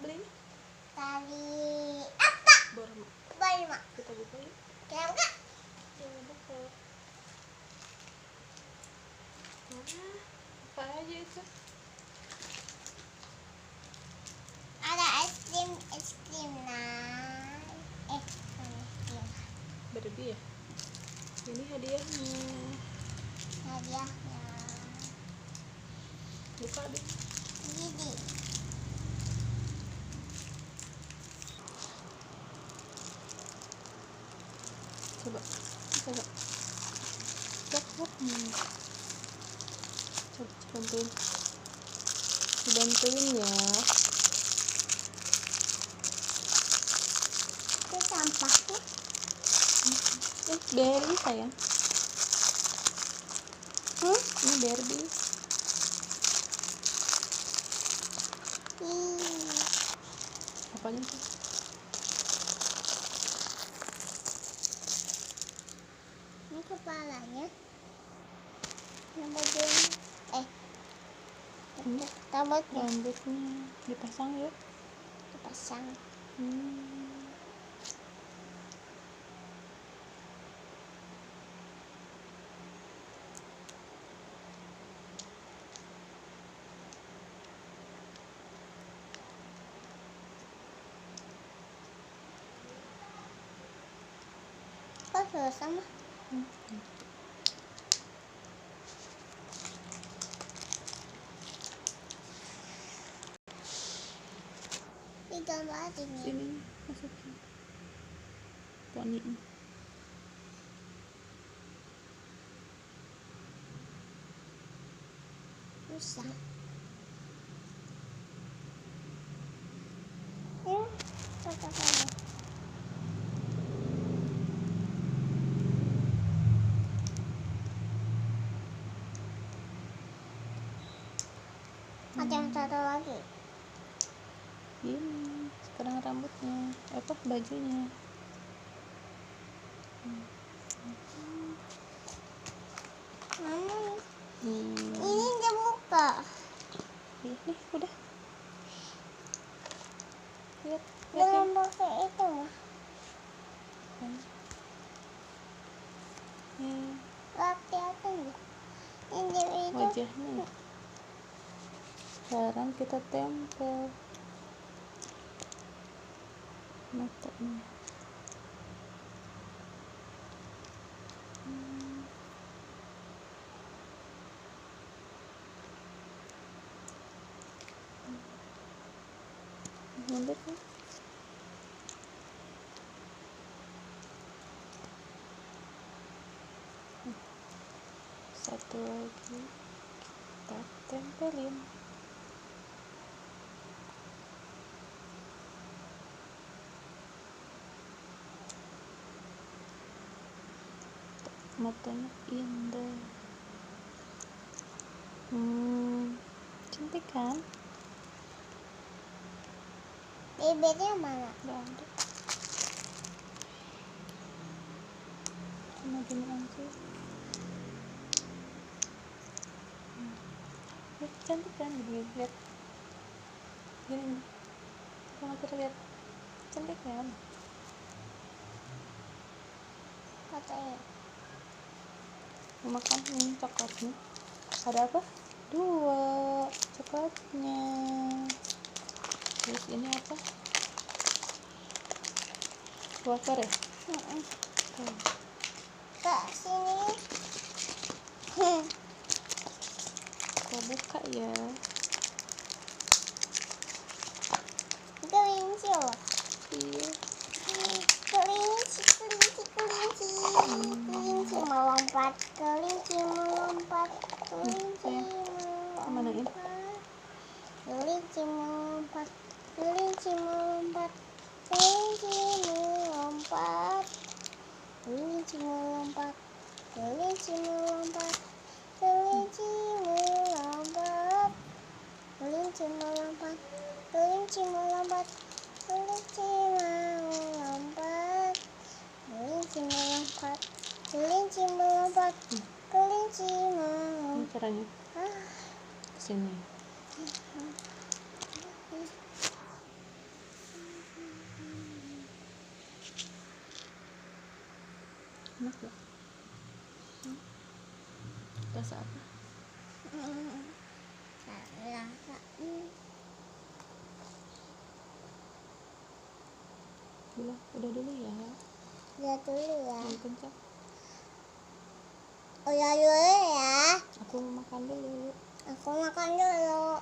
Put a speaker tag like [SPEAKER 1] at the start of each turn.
[SPEAKER 1] belinya?
[SPEAKER 2] Tali apa?
[SPEAKER 1] Borma.
[SPEAKER 2] Borma.
[SPEAKER 1] Kita buka yuk.
[SPEAKER 2] Kayak enggak?
[SPEAKER 1] Jangan buka. Mana? Apa aja itu?
[SPEAKER 2] Ada es krim nah. Es krim.
[SPEAKER 1] Barbie ya? Ini hadiahnya.
[SPEAKER 2] Hadiahnya.
[SPEAKER 1] Buka deh.
[SPEAKER 2] Gini.
[SPEAKER 1] Coba. Coba. Coba. Coba bantuin. Dibantuin ya.
[SPEAKER 2] Itu sampahnya.
[SPEAKER 1] Barbie sayang. Ini Barbie. Apanya tuh?
[SPEAKER 2] Ini kepalanya. Rambutnya. Rambutnya
[SPEAKER 1] Dipasang ya.
[SPEAKER 2] dipasang. Kok susah mah? Digambar ini.
[SPEAKER 1] Sini masukin. Poni.
[SPEAKER 2] Susah. Kata-kata. Ada yang satu lagi.
[SPEAKER 1] Ini sekarang rambutnya. Apa bajunya?
[SPEAKER 2] Ini udah buka.
[SPEAKER 1] Nih udah. Lihat.
[SPEAKER 2] Belum pakai itu mah. Pakai apa nih? Ini itu.
[SPEAKER 1] Wajahnya. Sekarang kita tempel matanya. Mundur kan? Satu lagi kita tempelin. Matanya indah. Cantik kan?
[SPEAKER 2] Bibirnya mana?
[SPEAKER 1] Gak ada. Cuma gini aja. Cantik kan? Lihat. Gini. Kamu terlihat cantik kan?
[SPEAKER 2] Katanya.
[SPEAKER 1] Makan ini coklatnya. Ada apa? 2 coklatnya. Terus ini apa? Wafer ya?
[SPEAKER 2] Kak sini.
[SPEAKER 1] Kau buka ya.
[SPEAKER 2] Kelinci loh.
[SPEAKER 1] Iya.
[SPEAKER 2] Kelinci. Kelinci melompat. Kelinci melompat. Kelinci
[SPEAKER 1] Mana ini?
[SPEAKER 2] melompat. Kelinci melompat. Kelinci melompat. Kelinci melompat. Kelinci melompat. Kelinci melompat. Kelinci melompat. Kelinci melompat. Kelinci melompat. Kelinci melompat. Kelinci melompat. Kelinci melompat. Kelinci melompat.
[SPEAKER 1] Ini caranya. Kesini. Enak gak? Rasa apa? Bilang udah dulu ya.
[SPEAKER 2] Udah dulu ya.
[SPEAKER 1] Jangan kencang.
[SPEAKER 2] Udah dulu ya.
[SPEAKER 1] Aku mau makan dulu.
[SPEAKER 2] Aku makan dulu.